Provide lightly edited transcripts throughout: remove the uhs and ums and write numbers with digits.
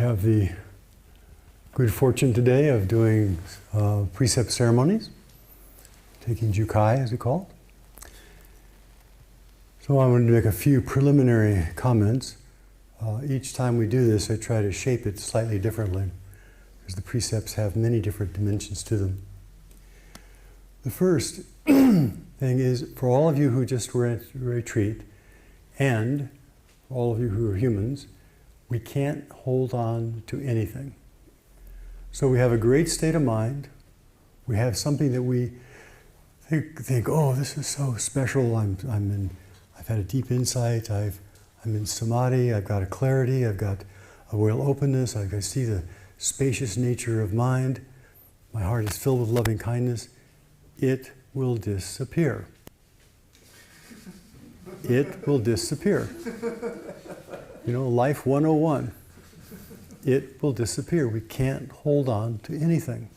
have the good fortune today of doing precept ceremonies, taking Jukai, as we call it. So I wanted to make a few preliminary comments. Each time we do this, I try to shape it slightly differently, because the precepts have many different dimensions to them. The first thing is, for all of you who just were at retreat, and for all of you who are humans, we can't hold on to anything. So we have a great state of mind. We have something that we think, oh, this is so special. I've had a deep insight. I'm in samadhi. I've got a clarity. I've got a real openness. I can see the spacious nature of mind. My heart is filled with loving kindness. It will disappear. It will disappear. You know, life 101. It will disappear. We can't hold on to anything.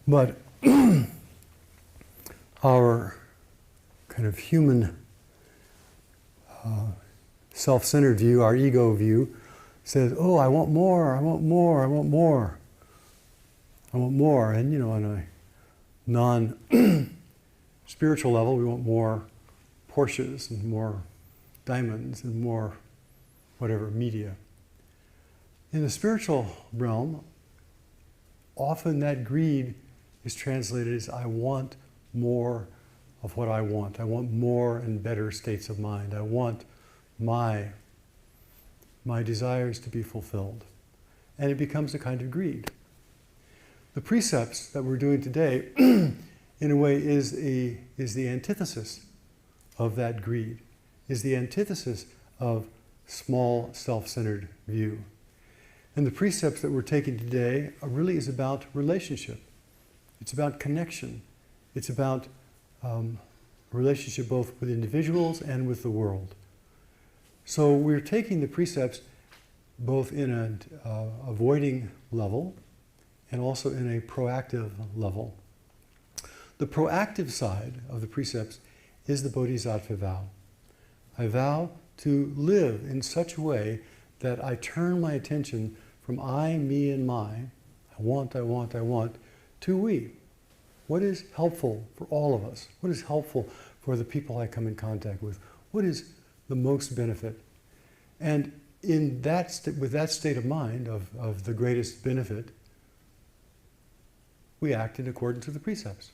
But our kind of human self-centered view, our ego view, says, oh, I want more, I want more, I want more. I want more. And, you know, on a non-spiritual level, we want more Porsches and more diamonds and more whatever, media. In the spiritual realm, often that greed is translated as I want more of what I want. I want more and better states of mind. I want my desires to be fulfilled. And it becomes a kind of greed. The precepts that we're doing today, in a way, is the antithesis of that greed, is the antithesis of small self-centered view. And the precepts that we're taking today really is about relationship. It's about connection. It's about relationship both with individuals and with the world. So we're taking the precepts both in an avoiding level and also in a proactive level. The proactive side of the precepts is the Bodhisattva vow. I vow to live in such a way that I turn my attention from I, me, and my, I want, to we. What is helpful for all of us? What is helpful for the people I come in contact with? What is the most benefit? And in that with that state of mind of the greatest benefit, we act in accordance with the precepts.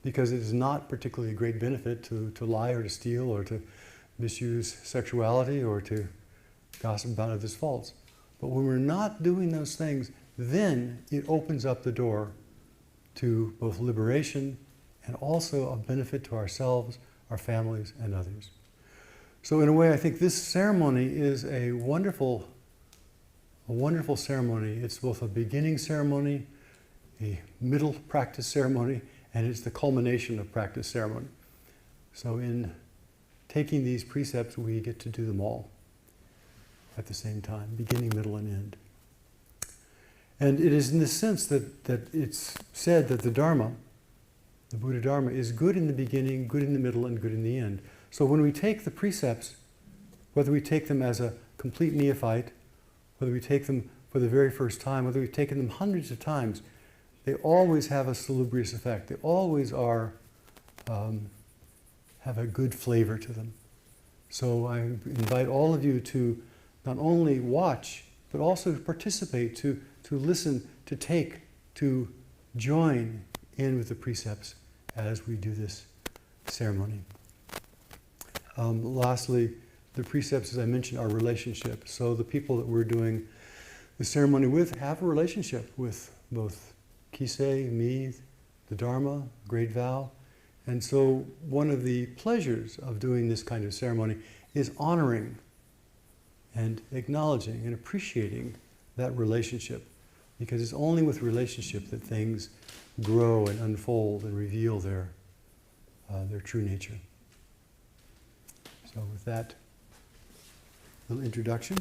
Because it is not particularly a great benefit to lie or to steal or to misuse sexuality or to gossip about others' faults. But when we're not doing those things, then it opens up the door to both liberation and also a benefit to ourselves, our families, and others. So in a way, I think this ceremony is a wonderful ceremony. It's both a beginning ceremony, a middle practice ceremony, and it's the culmination of practice ceremony. So in taking these precepts, we get to do them all at the same time, beginning, middle, and end. And it is in the sense that it's said that the Dharma, the Buddha Dharma, is good in the beginning, good in the middle, and good in the end. So when we take the precepts, whether we take them as a complete neophyte, whether we take them for the very first time, whether we've taken them hundreds of times, they always have a salubrious effect. They always are, have a good flavor to them. So I invite all of you to not only watch, but also to participate, to listen, to take, to join in with the precepts as we do this ceremony. Lastly, the precepts, as I mentioned, are relationships. So the people that we're doing the ceremony with have a relationship with both Kisei, me, the Dharma, great vow. And so one of the pleasures of doing this kind of ceremony is honoring and acknowledging and appreciating that relationship. Because it's only with relationship that things grow and unfold and reveal their true nature. So with that little introduction,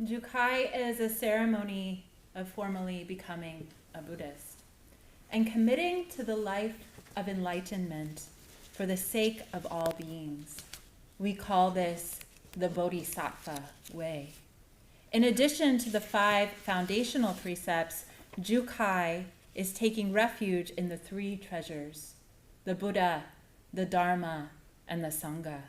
Jukai is a ceremony of formally becoming a Buddhist and committing to the life of enlightenment for the sake of all beings. We call this the Bodhisattva way. In addition to the 5 foundational precepts, Jukai is taking refuge in the 3 treasures, the Buddha, the Dharma, and the Sangha,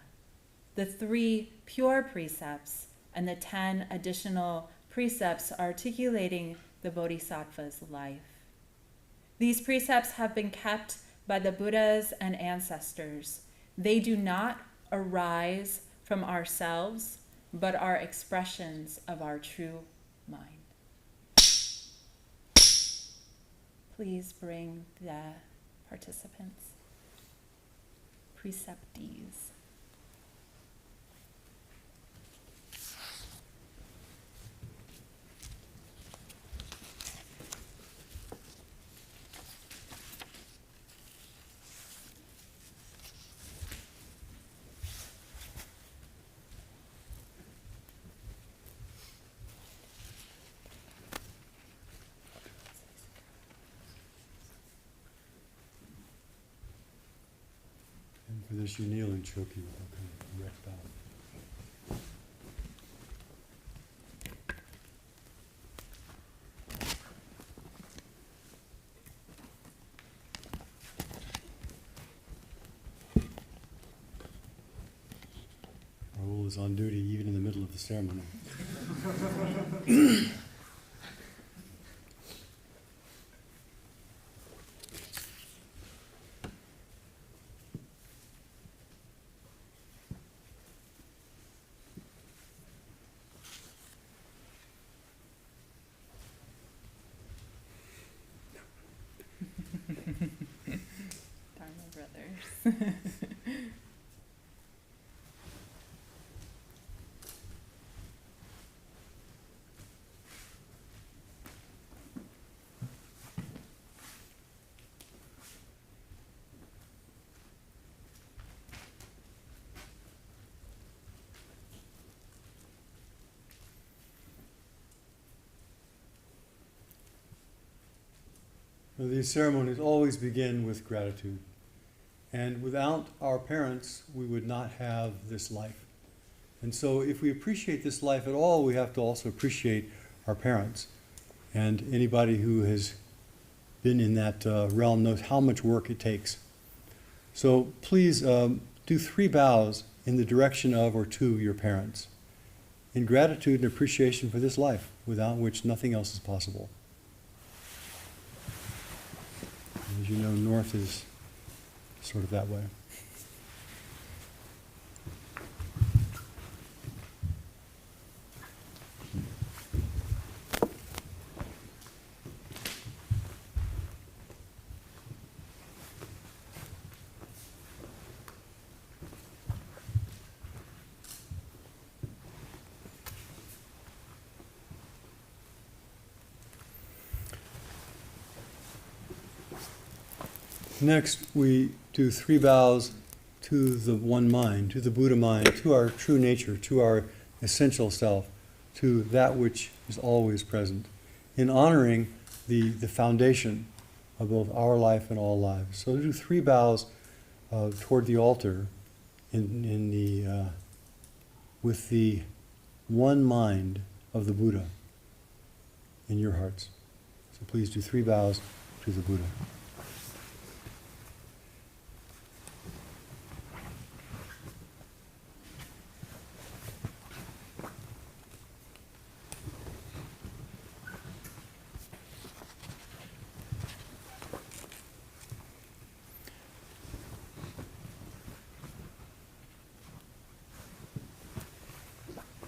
the 3 pure precepts, and the 10 additional precepts articulating the Bodhisattva's life. These precepts have been kept by the Buddhas and ancestors. They do not arise from ourselves, but are expressions of our true mind. Please bring the participants, preceptees. And for this, you kneel and choke you with a kind of erect bow. Raul is on duty even in the middle of the ceremony. Dharma brothers. Now, these ceremonies always begin with gratitude. And without our parents, we would not have this life. And so if we appreciate this life at all, we have to also appreciate our parents. And anybody who has been in that realm knows how much work it takes. So please do 3 bows in the direction of or to your parents, in gratitude and appreciation for this life, without which nothing else is possible. As you know, north is sort of that way. Next, we do 3 bows to the one mind, to the Buddha mind, to our true nature, to our essential self, to that which is always present, in honoring the foundation of both our life and all lives. So do 3 bows toward the altar with the one mind of the Buddha in your hearts. So please do 3 bows to the Buddha.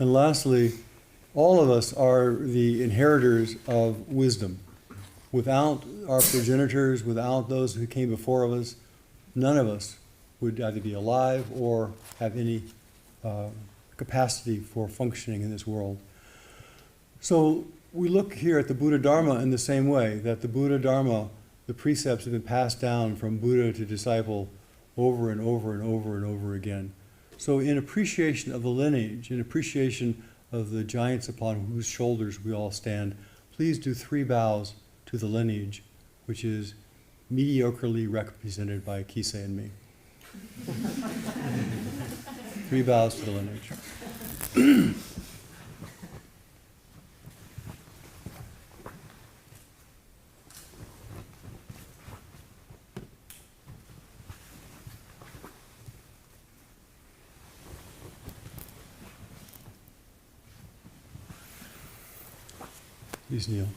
And lastly, all of us are the inheritors of wisdom. Without our progenitors, without those who came before us, none of us would either be alive or have any capacity for functioning in this world. So we look here at the Buddha Dharma in the same way, that the Buddha Dharma, the precepts have been passed down from Buddha to disciple over and over and over and over again. So in appreciation of the lineage, in appreciation of the giants upon whose shoulders we all stand, please do 3 bows to the lineage, which is mediocrely represented by Kisei and me. 3 bows to the lineage. Please kneel.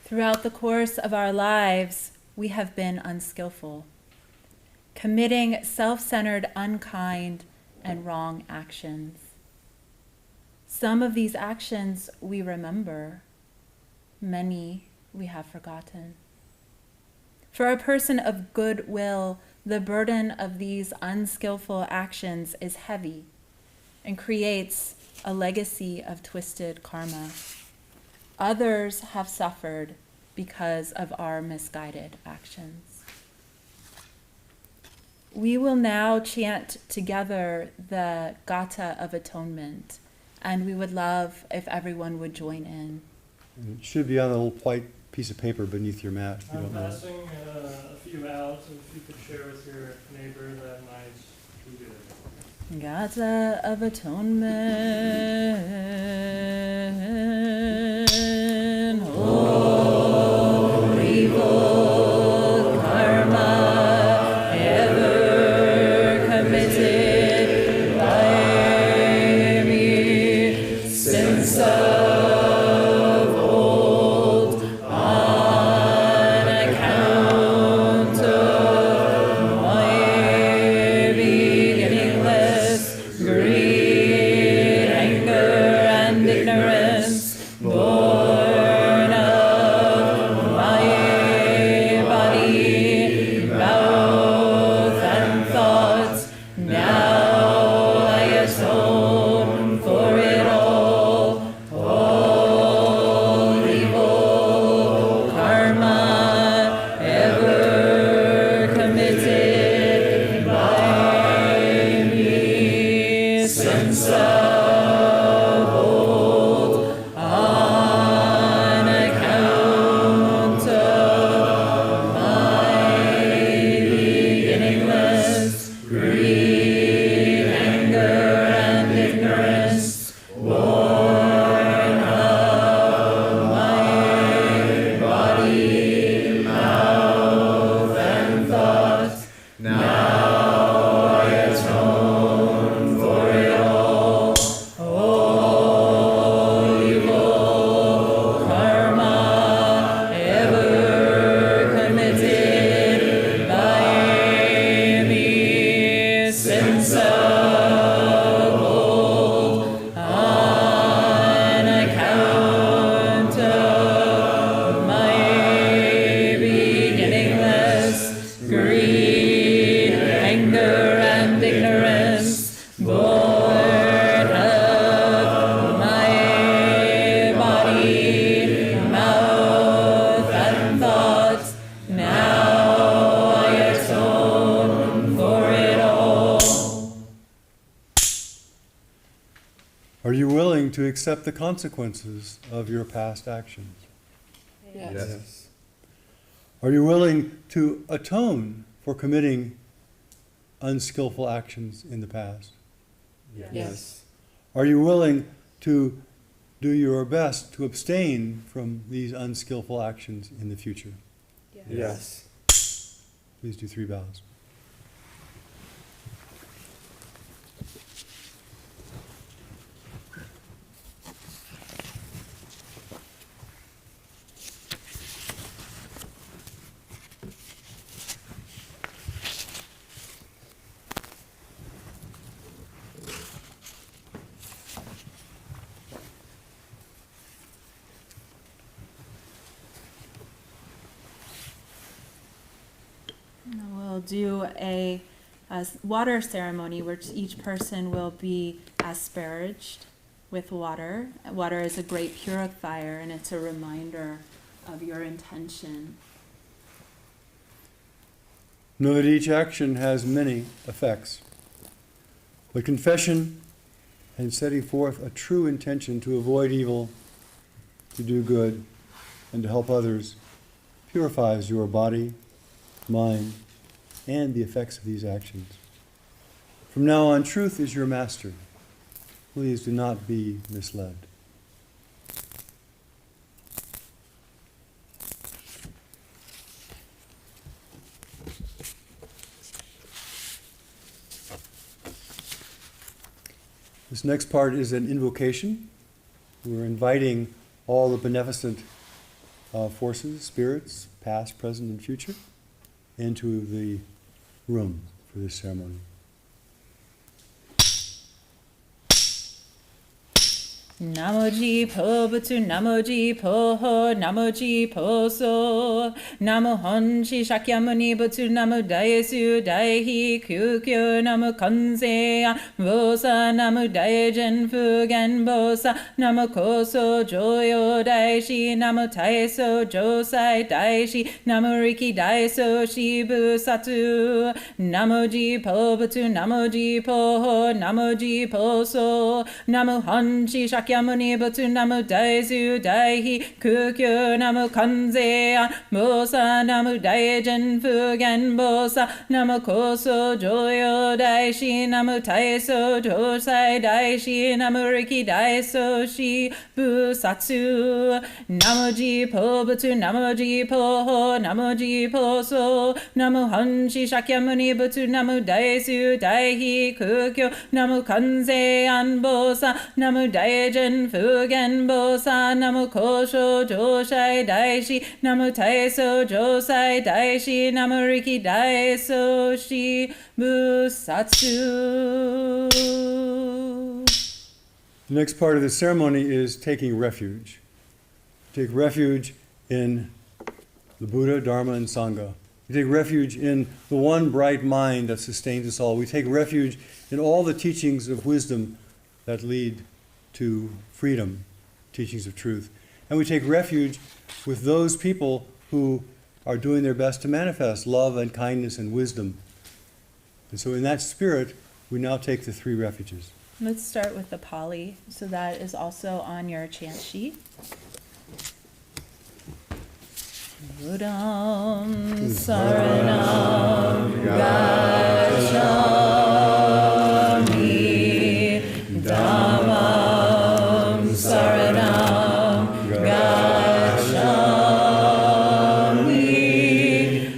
Throughout the course of our lives, we have been unskillful, committing self-centered, unkind, and wrong actions. Some of these actions we remember, many we have forgotten. For a person of goodwill, the burden of these unskillful actions is heavy and creates a legacy of twisted karma. Others have suffered because of our misguided actions. We will now chant together the Gata of Atonement, and we would love if everyone would join in. And it should be on a little white piece of paper beneath your mat. If you I'm don't know it. passing a few out, so if you could share with your neighbor, that might be good. Gata of Atonement. Oh, evil karma ever committed by me since of old, on account of my beginningless greed, anger, and ignorance, born of my body, mouth, and thoughts. Now I atone for it all. All evil karma ever committed by me since of old, on account of my beginningless greed, anger, and ignorance, born of my body, mouth, and thoughts. Now I atone for it all. All evil karma ever committed by me since of old, on account of my beginningless greed, anger, and ignorance, born of my body, mouth, and thoughts. Now I atone for it all. Are you willing to accept the consequences of your past actions? Yes. Are you willing to atone for committing unskillful actions in the past? Yes. Are you willing to do your best to abstain from these unskillful actions in the future? Yes. Please do 3 bows. We'll do a water ceremony where each person will be asperged with water. Water is a great purifier, and it's a reminder of your intention. Know that each action has many effects. But confession and setting forth a true intention to avoid evil, to do good, and to help others purifies your body, mind, and the effects of these actions. From now on, truth is your master. Please do not be misled. This next part is an invocation. We're inviting all the beneficent forces, spirits, past, present, and future, into the room for this ceremony. Namoji po butu namoji po ho namoji po so namo honshi shakyamuni butu namo daesu daihi kyukyo namo konse bosa namo daejen fugen bosa namo koso joyo daishi namo taiso josai daishi namo riki daiso shibu satu namoji po butu namoji po ho namoji po so namo honshi shakyamuni Muni Butsu Namu Daisu Daihi Kukyo Namu Kanze Bosa Namu Daijin Fugen Bosa Namu Koso Joyo Daishi Namu Taiso Josai Daishi Namu Riki Daiso Shi Busatsu Namuji Po Butsu Namuji Po Ho Namuji Po So Namu Hanshi Shakyamuni Butsu Namu Daisu Daihi Kukyo Namu Kanze Bosa Namu Daijin Fugen Bosa Namu Kosho Joshai Daishi Namu Taiso Josai Daishi Namu Riki Daiso Shi Busatsu. The next part of the ceremony is taking refuge. Take refuge in the Buddha, Dharma, and Sangha. We take refuge in the one bright mind that sustains us all. We take refuge in all the teachings of wisdom that lead to freedom, teachings of truth. And we take refuge with those people who are doing their best to manifest love and kindness and wisdom. And so in that spirit, we now take the three refuges. Let's start with the Pali. So that is also on your chant sheet. Buddham Saranam Gacchami Dhammam Saranam Gacchami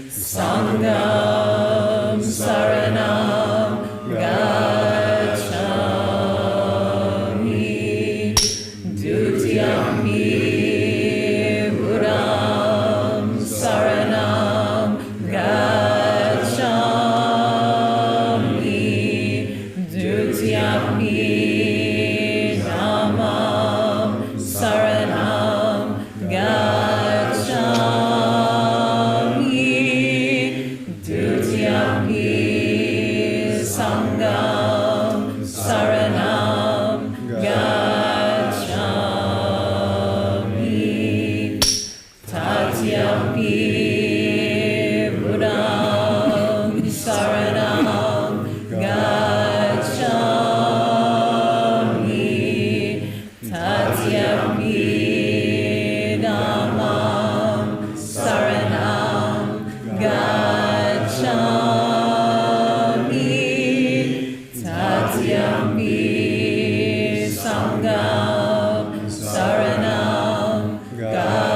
Sangham Saranam Gacchami Dutiyampi Buddham Saranam Gacchami Dutiyampi Dhammam Saranam Gacchami Dutiyampi Sangham Saranam Gacchami Tatyampi Buddham Saranam Gacchami Tatyampi Dhammam Saranam Gacchami Tatyampi Sangham Saranam Gacchami.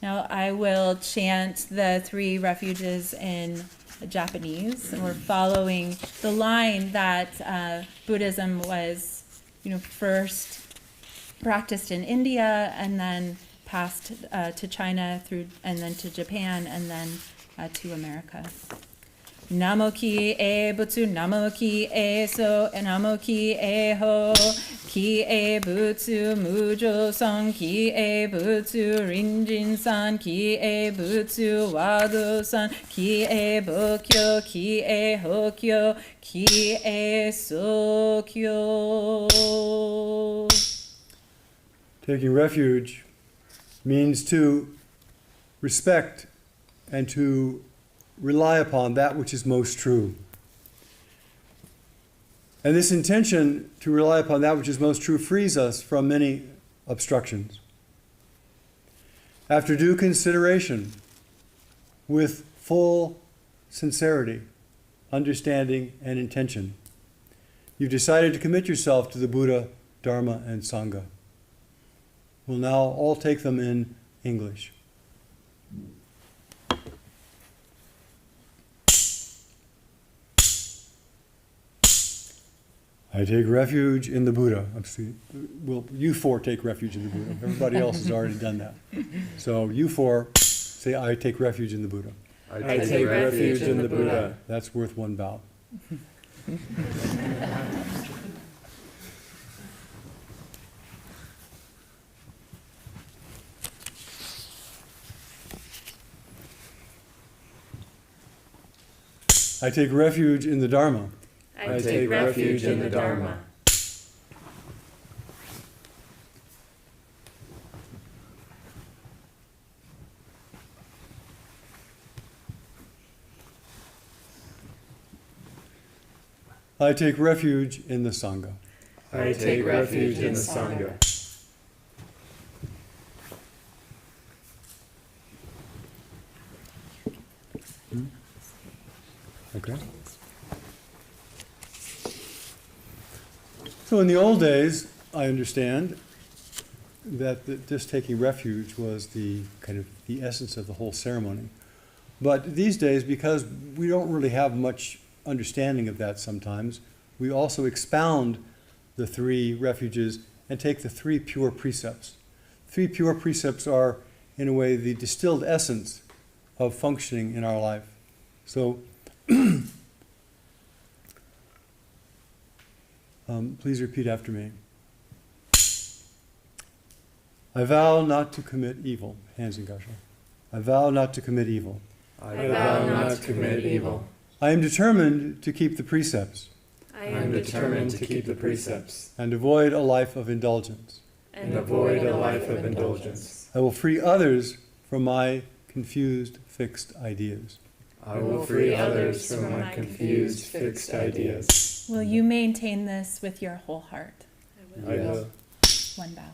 Now I will chant the three refuges in Japanese, and we're following the line that Buddhism was, first practiced in India, and then passed to China and then to Japan, and then to America. Namo ki e butsu, namo ki e so, namo ki e ho, ki e butsu mujo son, ki e butsu rinjin san, ki e butsu wado san, ki e bokyo, ki e hokyo, ki e sokyo. Taking refuge means to respect and to rely upon that which is most true. And this intention to rely upon that which is most true frees us from many obstructions. After due consideration, with full sincerity, understanding, and intention, you've decided to commit yourself to the Buddha, Dharma, and Sangha. We'll now all take them in English. I take refuge in the Buddha. Well, you four take refuge in the Buddha. Everybody else has already done that. So you four say, I take refuge in the Buddha. I take refuge in the Buddha. That's worth one vow. I take refuge in the Dharma. I take refuge in the Dharma. I take refuge in the Sangha. I take refuge in the Sangha. Okay. So in the old days, I understand that this taking refuge was the kind of the essence of the whole ceremony. But these days, because we don't really have much understanding of that sometimes, we also expound the three refuges and take the three pure precepts. Three pure precepts are, in a way, the distilled essence of functioning in our life. So, please repeat after me. I vow not to commit evil. Hands in Gasho. I vow not to commit evil. I vow not to commit evil. I am determined to keep the precepts. I am determined to keep the precepts. And avoid a life of indulgence. And avoid a life of indulgence. I will free others from my confused, fixed ideas. I will free others from my confused, fixed ideas. Will you maintain this with your whole heart? I will. One vow.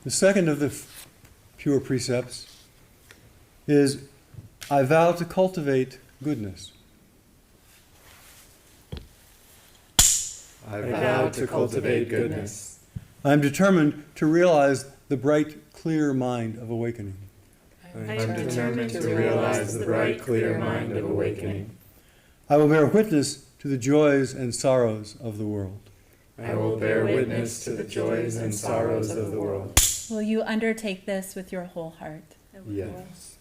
The second of the pure precepts is, I vow to cultivate goodness. I vow to cultivate goodness. I am determined to realize the bright, clear mind of awakening. I am determined to realize the bright, clear mind of awakening. I will bear witness to the joys and sorrows of the world. I will bear witness to the joys and sorrows of the world. Will you undertake this with your whole heart? Yes.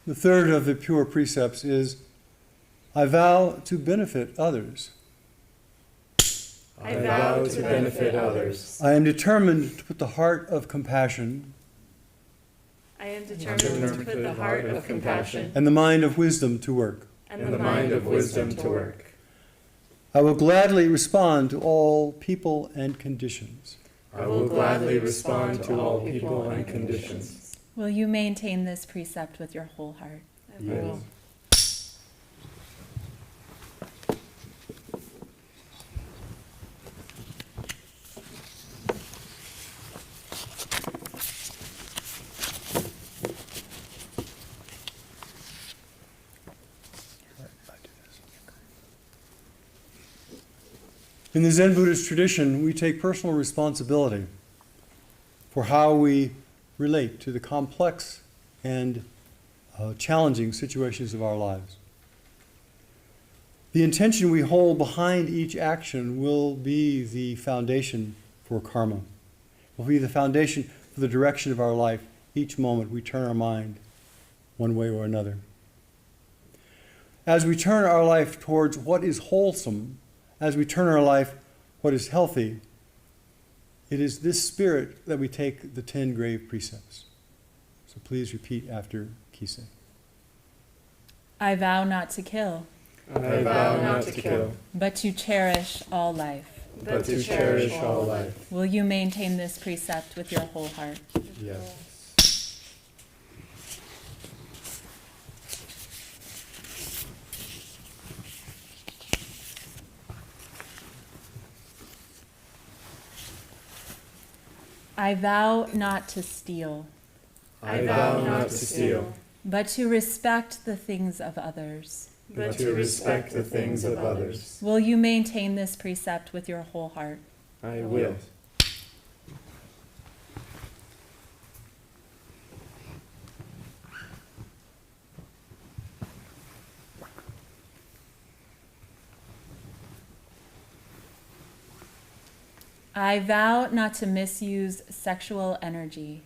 The third of the pure precepts is, I vow to benefit others. I vow to benefit others. I am determined to put the heart of compassion I am determined to put the heart of compassion and the mind of wisdom to work. And the mind of wisdom to work. I will gladly respond to all people and conditions. I will gladly respond to all people and conditions. Will you maintain this precept with your whole heart? I will. In the Zen Buddhist tradition, we take personal responsibility for how we relate to the complex and challenging situations of our lives. The intention we hold behind each action will be the foundation for karma, will be the foundation for the direction of our life each moment we turn our mind one way or another. as we turn our life towards what is wholesome, as we turn our life what is healthy, it is this spirit that we take the 10 grave precepts. So please repeat after Kisei. I vow not to kill, I vow not to kill, but to cherish all life. but to cherish all life. Will you maintain this precept with your whole heart? Yes. I vow not to steal, I vow not to steal, but to respect the things of others. but to respect the things of others. Will you maintain this precept with your whole heart? I will. I vow not to misuse sexual energy,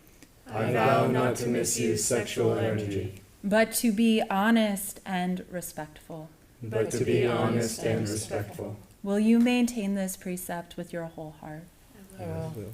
I vow not to misuse sexual energy, but to be honest and respectful. but to be honest and respectful. Will you maintain this precept with your whole heart? I will.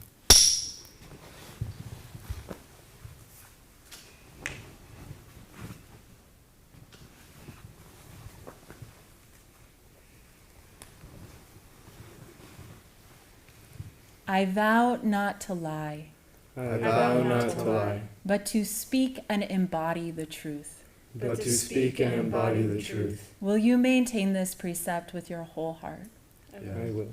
I vow not to lie, I vow not to lie, but to speak and embody the truth. but to speak and embody the truth. Will you maintain this precept with your whole heart? I will.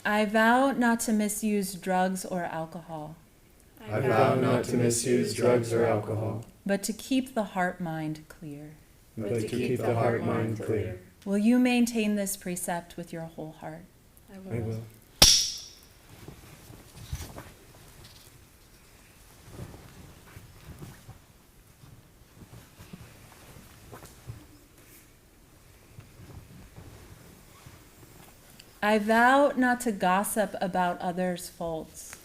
I vow not to misuse drugs or alcohol, I vow not to misuse drugs or alcohol, but to keep the heart-mind clear. but to keep the heart-mind clear. Will you maintain this precept with your whole heart? I will. I vow not to gossip about others' faults,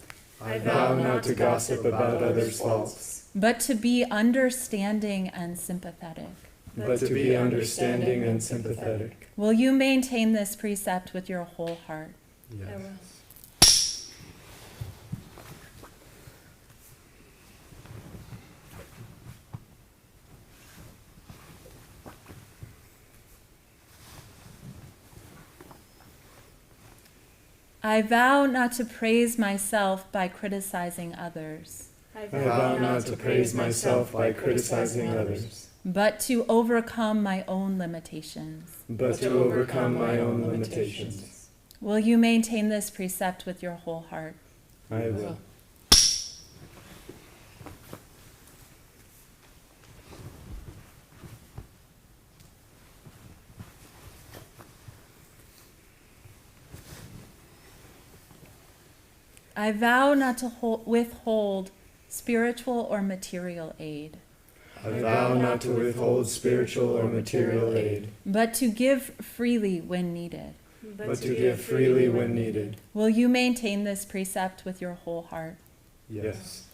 I vow not to gossip about others' faults, but to be understanding and sympathetic. but to be understanding and sympathetic. Will you maintain this precept with your whole heart? Yes. I vow not to praise myself by criticizing others, I vow not to praise myself by criticizing others, but to overcome my own limitations. but to overcome my own limitations. Will you maintain this precept with your whole heart? I will. I vow not to withhold spiritual or material aid, I vow not to withhold spiritual or material aid, but to give freely when needed. but to give freely when needed. Will you maintain this precept with your whole heart? Yes.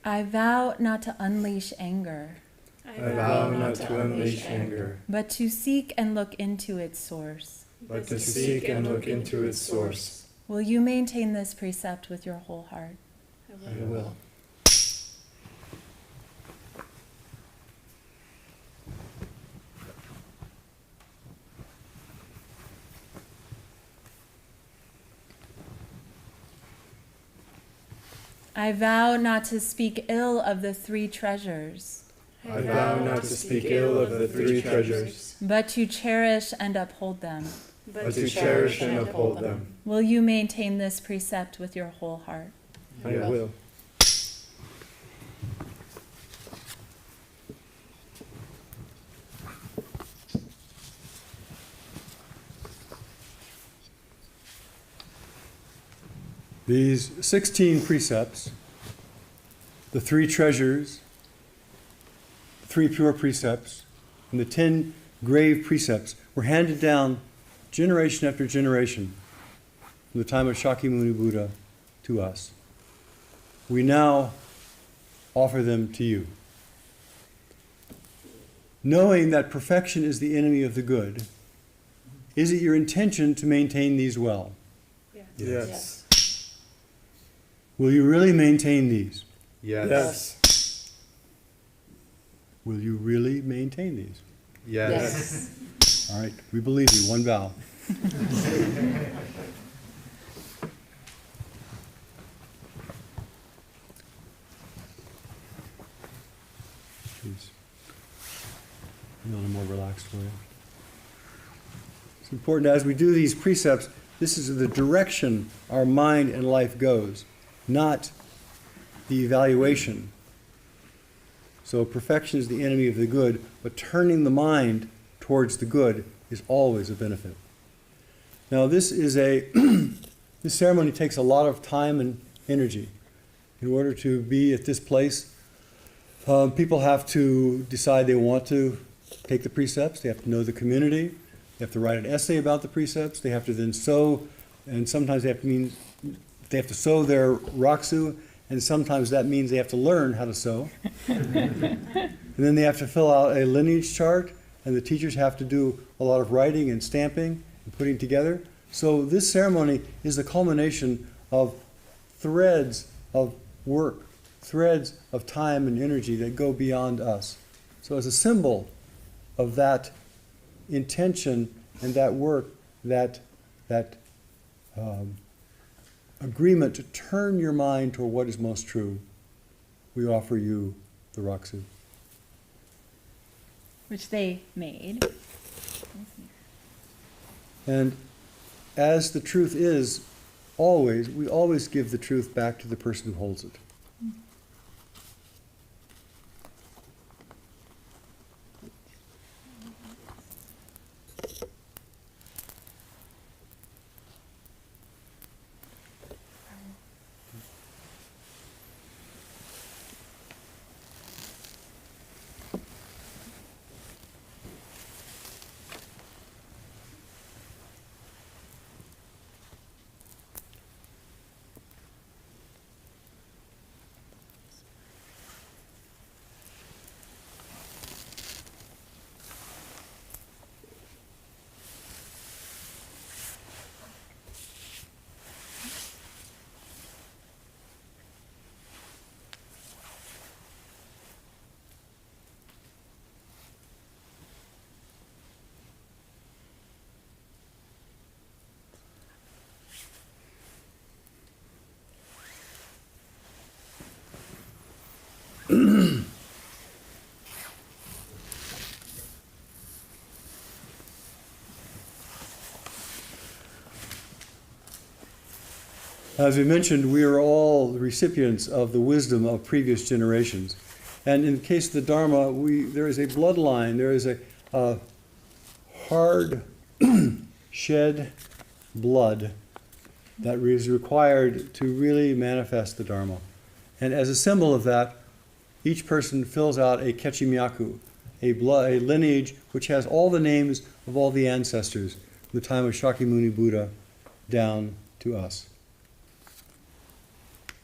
I vow not to unleash anger, I vow not to unleash anger, but to seek and look into its source. but to seek and look into its source. Will you maintain this precept with your whole heart? I will. I vow not to speak ill of the three treasures, I vow not to speak ill of the three treasures, but to cherish and uphold them. but to cherish and uphold them. Will you maintain this precept with your whole heart? I will. These 16 precepts, the 3 treasures, 3 pure precepts, and the 10 grave precepts were handed down generation after generation from the time of Shakyamuni Buddha to us. We now offer them to you. Knowing that perfection is the enemy of the good, is it your intention to maintain these well? Yes. Will you really maintain these? Yes. Will you really maintain these? Yes. All right, we believe you. One vow. Please. A little more relaxed for you. It's important as we do these precepts, this is the direction our mind and life goes, not the evaluation. So perfection is the enemy of the good, but turning the mind towards the good is always a benefit. Now this is this ceremony takes a lot of time and energy. In order to be at this place, people have to decide they want to take the precepts, they have to know the community, they have to write an essay about the precepts, they have to then sew, and sometimes they have to sew their Rakusu, and sometimes that means they have to learn how to sew. And then they have to fill out a lineage chart, and the teachers have to do a lot of writing and stamping and putting together. So this ceremony is the culmination of threads of work, threads of time and energy that go beyond us. So as a symbol of that intention and that work, that agreement to turn your mind toward what is most true, we offer you the Rakusu. Which they made. And as the truth is, we always give the truth back to the person who holds it. As we mentioned, we are all the recipients of the wisdom of previous generations. And in the case of the Dharma, there is a bloodline, there is a hard shed blood that is required to really manifest the Dharma. And as a symbol of that, each person fills out a kechimyaku, a lineage which has all the names of all the ancestors from the time of Shakyamuni Buddha down to us.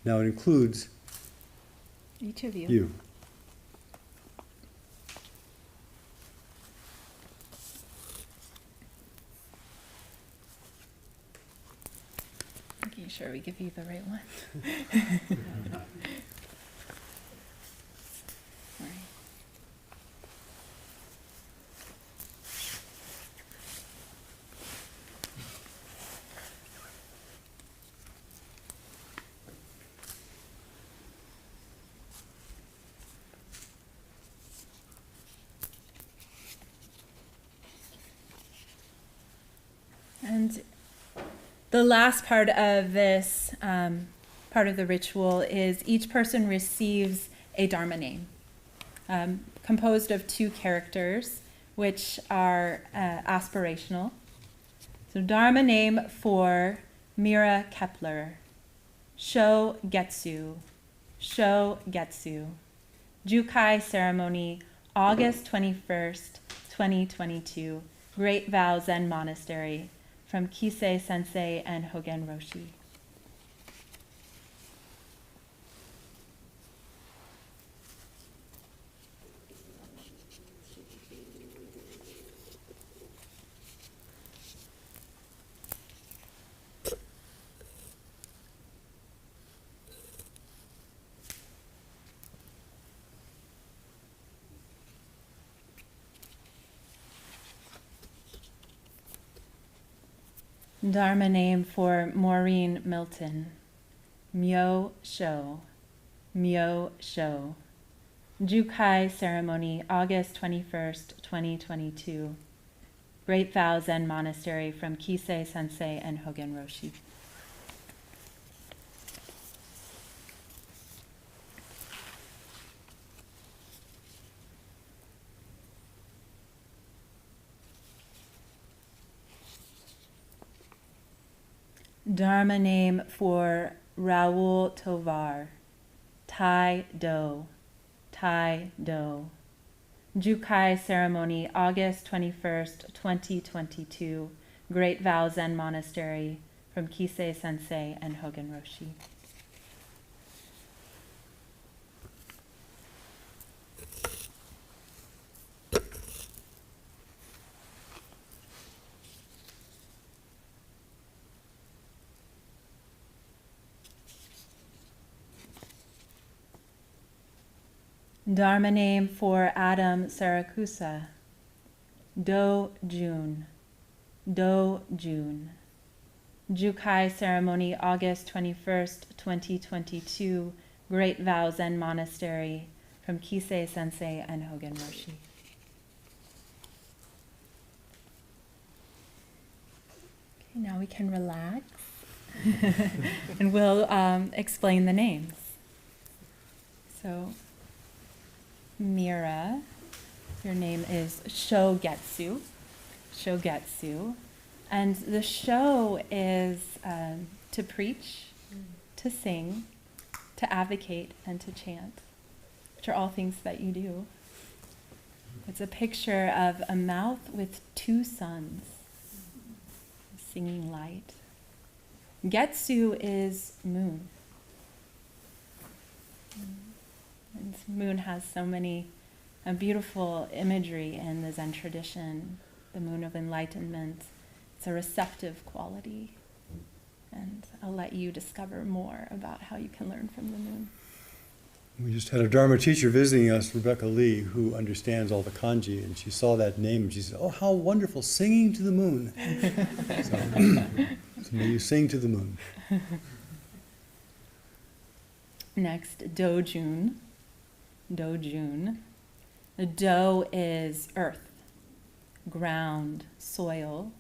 Now it includes Each of you. you. Making sure we give you the right one. Right. And the last part of this, part of the ritual, is each person receives a Dharma name, composed of 2 characters, which are aspirational. So Dharma name for Mira Kepler. Shogetsu, Shogetsu. Jukai ceremony, August 21st, 2022. Great Vow Zen Monastery, from Kisei Sensei and Hogen Roshi. Dharma name for Maureen Milton. Myosho, Myosho. Jukai ceremony, August 21st, 2022. Great Vow Zen Monastery, from Kisei Sensei and Hogen Roshi. Dharma name for Raul Tovar. Taido, Taido. Jukai ceremony, August 21st, 2022. Great Vow Zen Monastery, from Kisei Sensei and Hogen Roshi. Dharma name for Adam Sarakusa. Dojun, Dojun. Jukai ceremony, August 21st, 2022. Great Vow Zen Monastery, from Kisei Sensei and Hogen Roshi. Okay, now we can relax. And we'll explain the names. So, Mira, your name is Shogetsu, Shogetsu, and the Sho is to preach, to sing, to advocate, and to chant, which are all things that you do. It's a picture of a mouth with two suns, singing light. Getsu is moon. And moon has so many beautiful imagery in the Zen tradition. The moon of enlightenment. It's a receptive quality. And I'll let you discover more about how you can learn from the moon. We just had a Dharma teacher visiting us, Rebecca Lee, who understands all the kanji, and she saw that name and she said, "Oh, how wonderful, singing to the moon." So may you sing to the moon. Next, Dojun. Dojun. The Do is earth, ground, soil,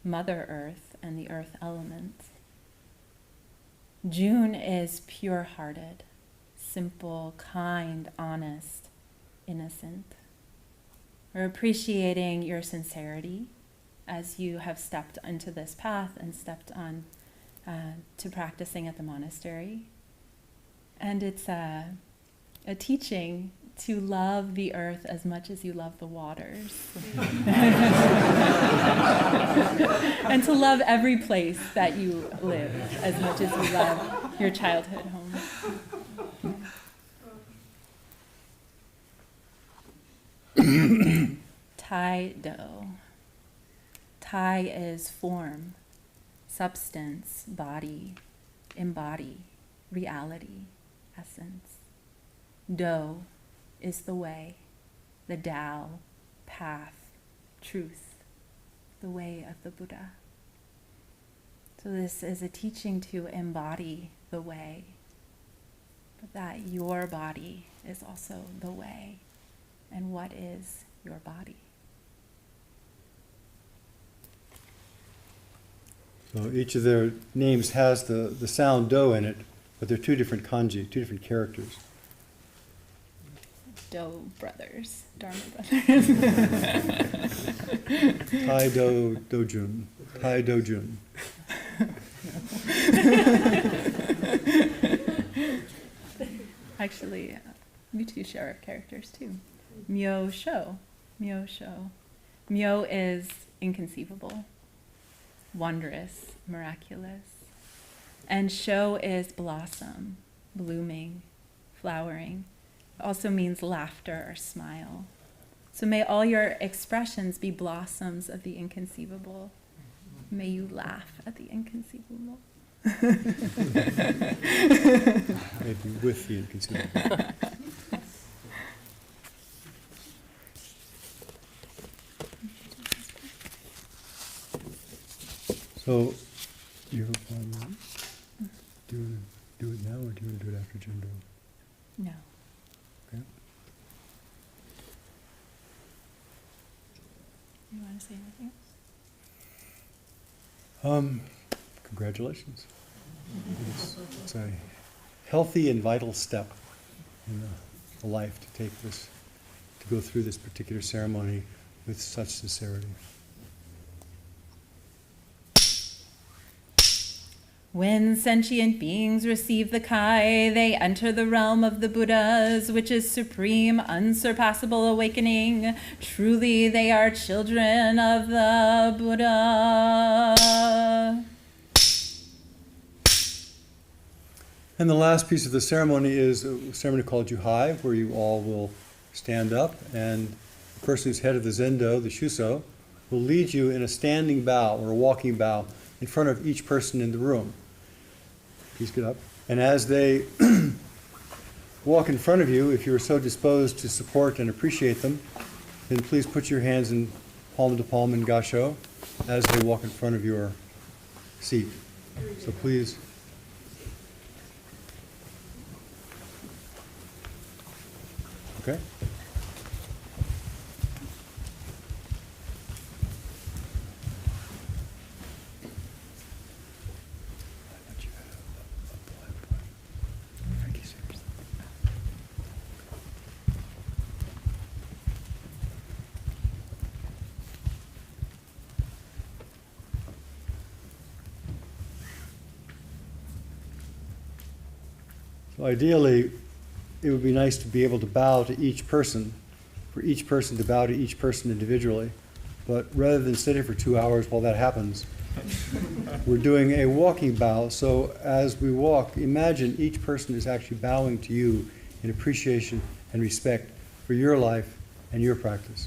Mother Earth, and the earth element. Jun is pure-hearted, simple, kind, honest, innocent. We're appreciating your sincerity as you have stepped into this path and stepped on to practicing at the monastery. And it's a teaching to love the earth as much as you love the waters. And to love every place that you live as much as you love your childhood home. Taido. Tai is form, substance, body, embody, reality, essence. Do is the way, the Tao, path, truth, the way of the Buddha. So this is a teaching to embody the way, but that your body is also the way. And what is your body? So each of their names has the sound do in it, but they're two different kanji, two different characters. Do brothers, Dharma brothers. Taido Dojun. Tai Dojun. Actually, you two share characters too. Myosho. Myosho. Myo is inconceivable, wondrous, miraculous. And Sho is blossom, blooming, flowering. It also means laughter or smile. So may all your expressions be blossoms of the inconceivable. May you laugh at the inconceivable. Maybe with the inconceivable. So, you have a plan? Do you do it now, or do you want to do it after Jun? No. Okay. You want to say anything Congratulations. It's a healthy and vital step in the life to take this, to go through this particular ceremony with such sincerity. When sentient beings receive the Kai, they enter the realm of the Buddhas, which is supreme, unsurpassable awakening. Truly, they are children of the Buddha. And the last piece of the ceremony is a ceremony called Jukai, where you all will stand up, and the person who's head of the Zendo, the Shuso, will lead you in a standing bow or a walking bow in front of each person in the room. Please get up. And as they walk in front of you, if you're so disposed to support and appreciate them, then please put your hands in palm to palm in Gasho as they walk in front of your seat. So please. Okay? So ideally, it would be nice to be able to bow to each person, for each person to bow to each person individually. But rather than sit here for 2 hours while that happens, we're doing a walking bow. So as we walk, imagine each person is actually bowing to you in appreciation and respect for your life and your practice.